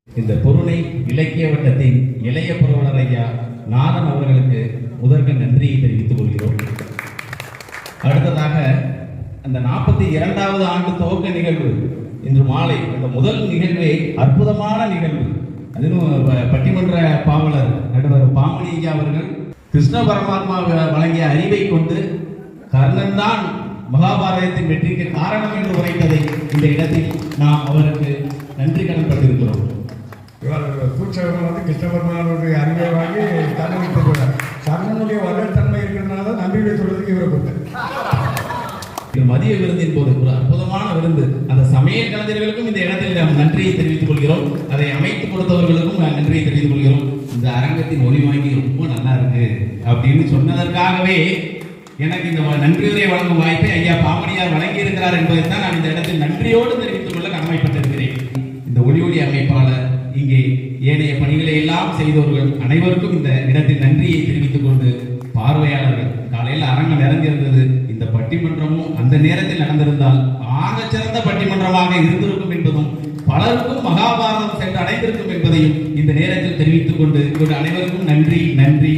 இந்த பொருளை இலக்கிய வட்டத்தின் இளைய புரவலர் ஐயா நாதன் அவர்களுக்கு முதற்க நன்றியை தெரிவித்துக் கொள்கிறோம். அடுத்ததாக அந்த 42வது ஆண்டு துவக்க நிகழ்வு இன்று மாலை அந்த முதல் நிகழ்வே அற்புதமான நிகழ்வு. அதிலும் பட்டிமன்ற பாவலர் நடுவர் பாமணி ஐயா அவர்கள் கிருஷ்ண பரமாத்மா வழங்கிய அறிவை கொண்டு கர்ணன் தான் மகாபாரதத்தின் வெற்றிக்கு காரணம் என்று உரைத்ததை இந்த இடத்தில் நாம் அவருக்கு நன்றி கடன் பட்டிருக்கிறோம். பூச்சவர்கள் கிருஷ்ண பரமானுடைய அறிவை வாங்கி தன்னை கர்ணனுடைய வரத்தன்மை இருக்கிறதுனால நன்றியை சொல்றதுக்கு இவரை கொடுத்தார். மதிய விருந்தின் போது ஒரு அற்புதமான விருந்து. அந்த சமையல் கலைஞர்களுக்கும் இந்த இடத்தில் நாம் நன்றியை தெரிவித்துக் கொள்கிறோம். அதை அமைத்து கொடுத்தவர்களுக்கும் நன்றியை தெரிவித்துக் கொள்கிறோம். இந்த அரங்கத்தின் ஒளி வாங்கி ரொம்ப நல்லா இருக்கு அப்படின்னு சொன்னதற்காகவே எனக்கு இந்த நன்றியுரை வழங்கும் வாய்ப்பை ஐயா பாமணியார் வழங்கி இருக்கிறார் என்பதை தான் நான் இந்த இடத்தில் நன்றியோடு தெரிவித்துக் கொள்ள கடமைப்பட்டிருக்கிறேன். இந்த ஒளி அமைப்பாளர், இங்கே ஏனைய பணிகளை எல்லாம் செய்தவர்கள் அனைவருக்கும் இந்த இடத்தில் நன்றியை தெரிவித்துக் கொண்டு, பார்வையாளர்கள் காலையில் அரங்கம் நிறைந்திருந்தது. இந்த பட்டிமன்றமும் அந்த நேரத்தில் நடந்திருந்தால் ஆக சிறந்த பட்டிமன்றமாக இருந்திருக்கும் என்பதும் பலருக்கும் மகாபாரதம் சென்று அடைந்திருக்கும் என்பதையும் இந்த நேரத்தில் தெரிவித்துக் கொண்டு அனைவருக்கும் நன்றி நன்றி.